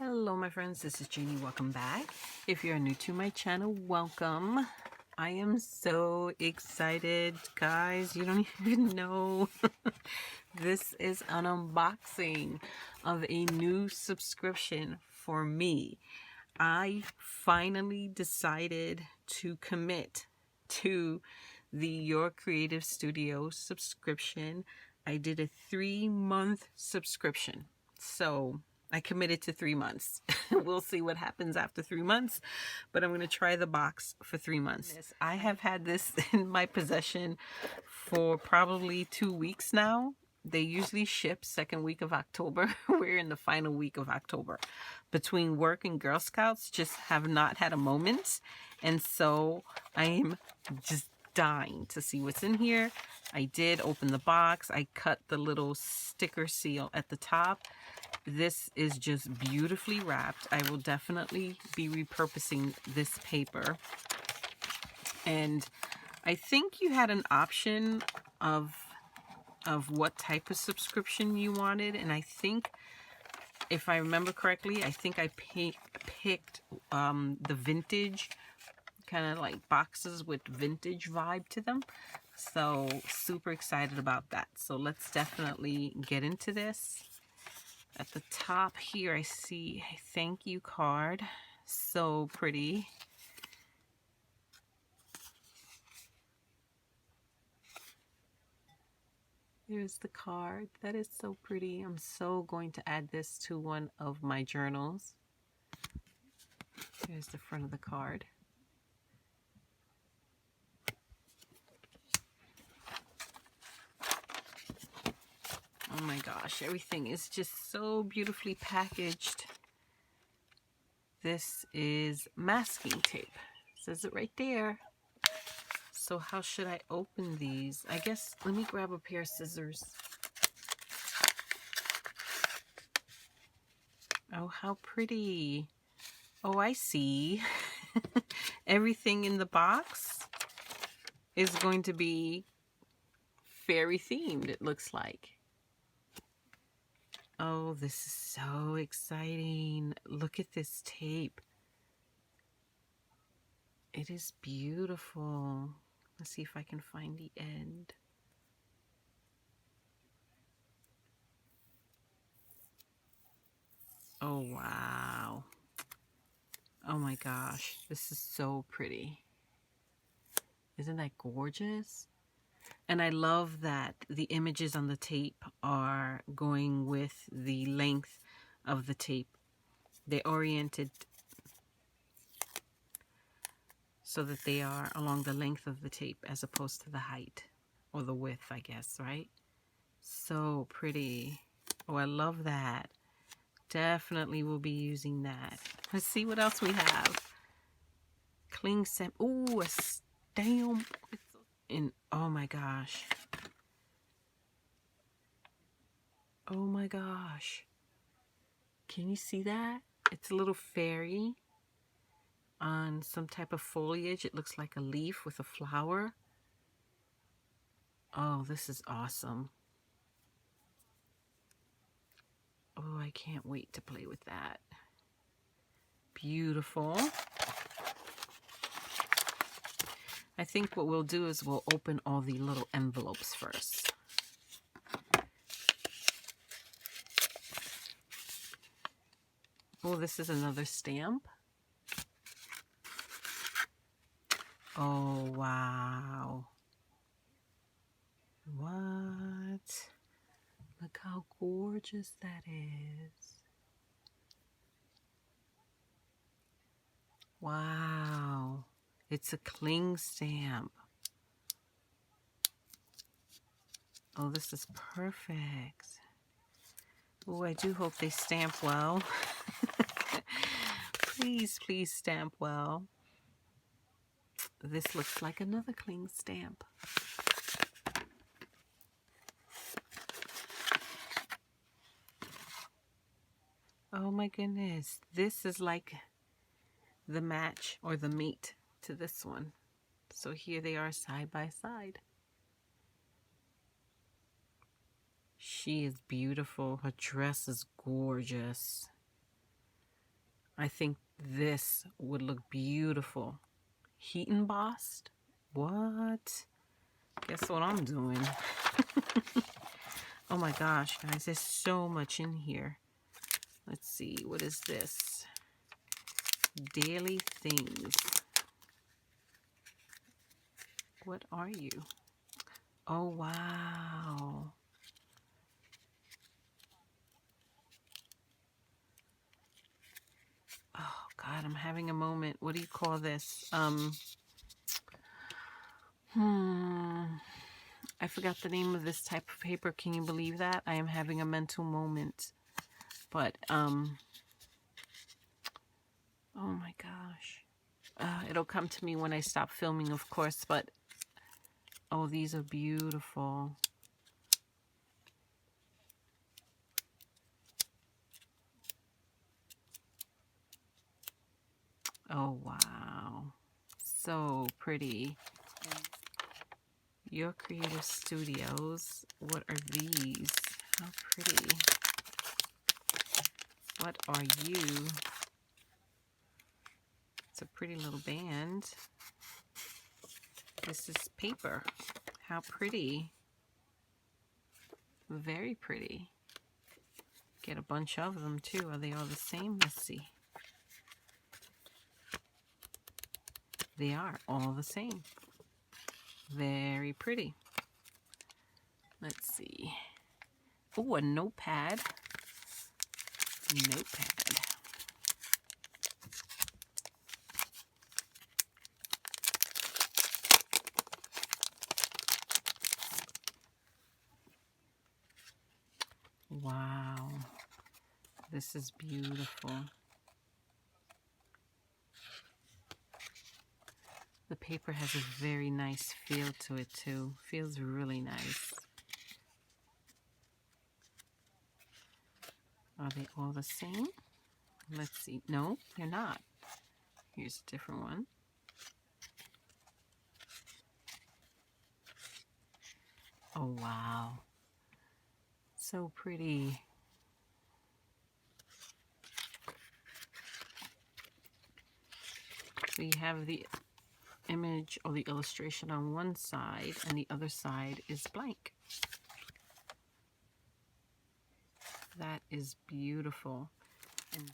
Hello my friends, this is Jeannie. Welcome back. If you're new to my channel, welcome. I am so excited, guys. You don't even know. This is an unboxing of a new subscription for me. I finally decided to commit to the Your Creative Studio subscription. I did a 3-month subscription. So I committed to 3 months. We'll see what happens after 3 months, but I'm going to try the box for 3 months. I have had this in my possession for probably 2 weeks now. They usually ship second week of October. We're in the final week of October. Between work and Girl Scouts, just have not had a moment. And so I am just dying to see what's in here. I did open the box. I cut the little sticker seal at the top. This is just beautifully wrapped. I will definitely be repurposing this paper. And I think you had an option of what type of subscription you wanted. And I think, if I remember correctly, I think I picked the vintage, kind of like boxes with vintage vibe to them. So super excited about that. So let's definitely get into this. At the top here, I see a thank you card. So pretty. Here's the card. That is so pretty. I'm so going to add this to one of my journals. Here's the front of the card. Oh my gosh, everything is just so beautifully packaged. This is masking tape. It says it right there. So how should I open these? I guess, let me grab a pair of scissors. Oh, how pretty. Oh, I see. Everything in the box is going to be fairy themed, it looks like. Oh, this is so exciting. Look at this tape. It is beautiful. Let's see if I can find the end. Oh, wow. Oh my gosh, this is so pretty. Isn't that gorgeous? And I love that the images on the tape are going with the length of the tape. They oriented so that they are along the length of the tape as opposed to the height or the width, I guess, right? So pretty. Oh, I love that. Definitely will be using that. Let's see what else we have. Cling stamp. Ooh, a stamp. And oh my gosh. Oh my gosh. Can you see that? It's a little fairy on some type of foliage. It looks like a leaf with a flower. Oh, this is awesome. Oh, I can't wait to play with that. Beautiful. I think what we'll do is we'll open all the little envelopes first. Oh, this is another stamp. Oh, wow. What? Look how gorgeous that is. Wow. It's a cling stamp. Oh, this is perfect. Oh, I do hope they stamp well. Please, please stamp well. This looks like another cling stamp. Oh my goodness. This is like the match or the mate to this one. So here they are side by side. She is beautiful. Her dress is gorgeous. I think this would look beautiful. Heat embossed? What? Guess what I'm doing? Oh my gosh, guys, there's so much in here. Let's see, what is this? Daily things. What are you? Oh, wow. Oh, God, I'm having a moment. What do you call this? I forgot the name of this type of paper. Can you believe that? I am having a mental moment. But, oh my gosh. It'll come to me when I stop filming, of course, but, oh, these are beautiful. Oh, wow. So pretty. Your Creative Studios. What are these? How pretty. What are you? It's a pretty little band. This is paper. How pretty. Very pretty. Get a bunch of them too. Are they all the same? Let's see. They are all the same. Very pretty. Let's see. Oh, a notepad. Notepad. Wow. This is beautiful. The paper has a very nice feel to it too. Feels really nice. Are they all the same? Let's see. No, they're not. Here's a different one. Oh, wow. So pretty. So you have the image or the illustration on one side and the other side is blank. That is beautiful. And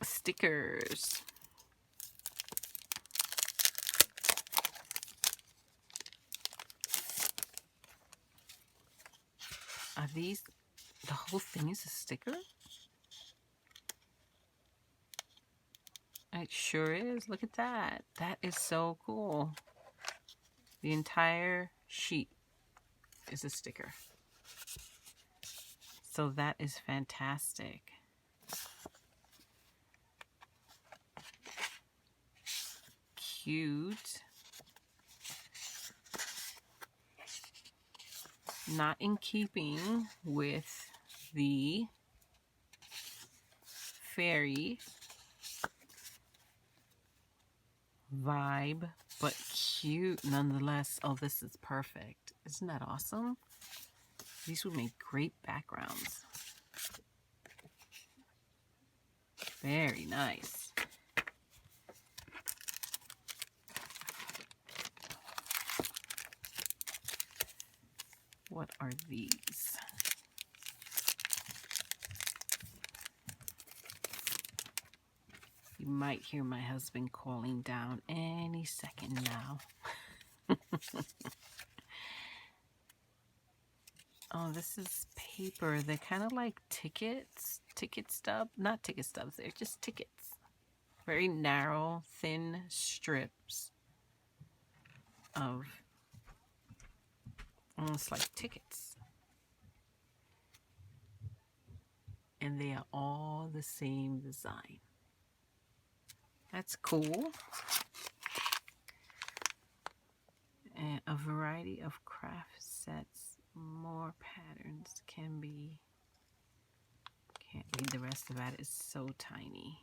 stickers. Are these, the whole thing is a sticker? It sure is. Look at that. That is so cool. The entire sheet is a sticker. So that is fantastic. Cute. Not in keeping with the fairy vibe, but cute nonetheless. Oh, this is perfect. Isn't that awesome? These would make great backgrounds. Very nice. What are these? You might hear my husband calling down any second now. Oh, this is paper. They're kind of like tickets. Ticket stub. Not ticket stubs. They're just tickets. Very narrow, thin strips of almost like tickets. And they are all the same design. That's cool. And a variety of craft sets. More patterns can be. Can't read the rest of that. It's so tiny.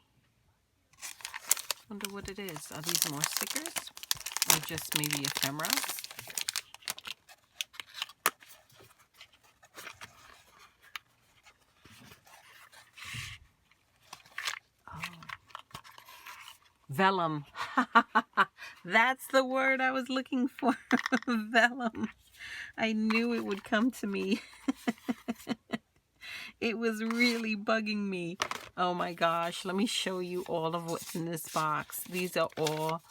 Wonder what it is. Are these more stickers? Or just maybe ephemera? Vellum. That's the word I was looking for. Vellum. I knew it would come to me. It was really bugging me. Oh my gosh. Let me show you all of what's in this box. These are all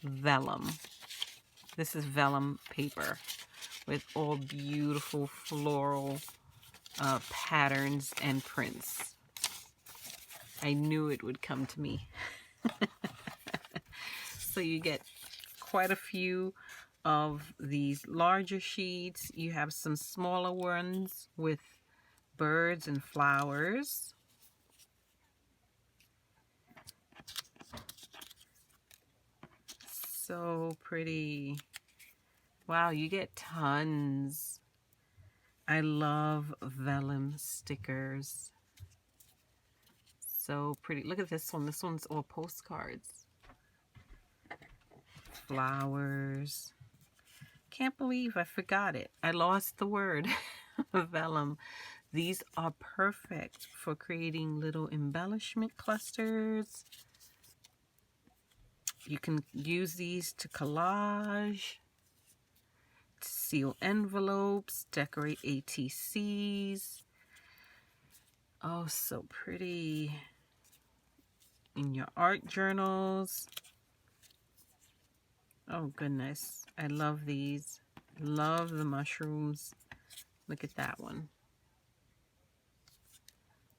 vellum. This is vellum paper with all beautiful floral patterns and prints. I knew it would come to me. So you get quite a few of these larger sheets. You have some smaller ones with birds and flowers. So pretty. Wow, you get tons. I love vellum stickers. So pretty. Look at this one. This one's all postcards. Flowers. Can't believe I forgot it. I lost the word. Vellum. These are perfect for creating little embellishment clusters. You can use these to collage, to seal envelopes, decorate ATCs. Oh, so pretty. In your art journals. Oh goodness, I love these. Love the mushrooms. Look at that one.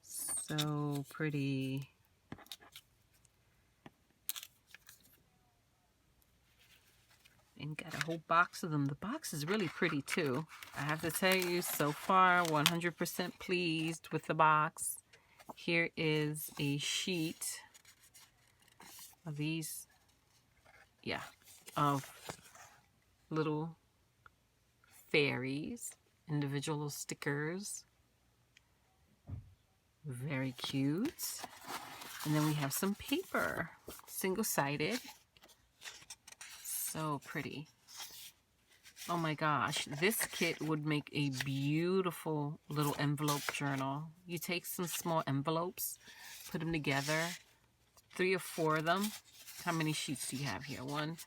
So pretty. And got a whole box of them. The box is really pretty too. I have to tell you, so far 100% pleased with the box. Here is a sheet of these, yeah, of little fairies, individual stickers. Very cute. And then we have some paper, single-sided. So pretty. Oh my gosh, this kit would make a beautiful little envelope journal. You take some small envelopes, put them together, 3 or 4 of them. How many sheets do you have here? 1,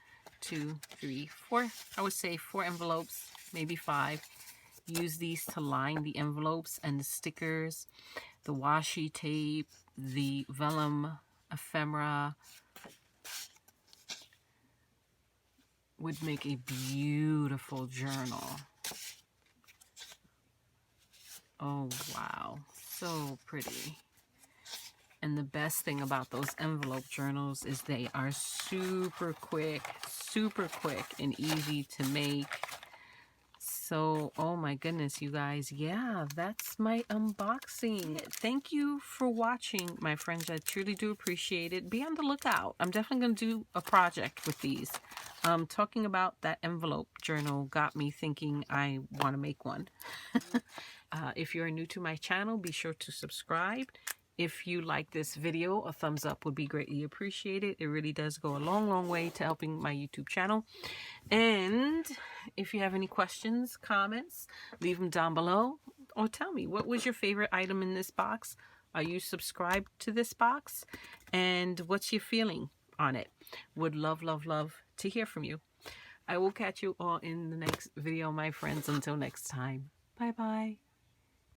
2, 3, 4. I would say 4 envelopes, maybe 5. Use these to line the envelopes and the stickers, the washi tape, the vellum ephemera. Would make a beautiful journal. Oh wow, so pretty. And the best thing about those envelope journals is they are super quick and easy to make. So, oh my goodness, you guys, yeah, that's my unboxing. Thank you for watching, my friends. I truly do appreciate it. Be on the lookout. I'm definitely going to do a project with these. Talking about that envelope journal got me thinking I want to make one. If you're new to my channel, be sure to subscribe. If you like this video, a thumbs up would be greatly appreciated. It really does go a long way to helping my YouTube channel. And if you have any questions, comments, leave them down below. Or tell me, what was your favorite item in this box? Are you subscribed to this box? And what's your feeling on it? Would love to hear from you. I will catch you all in the next video, my friends. Until next time. Bye-bye.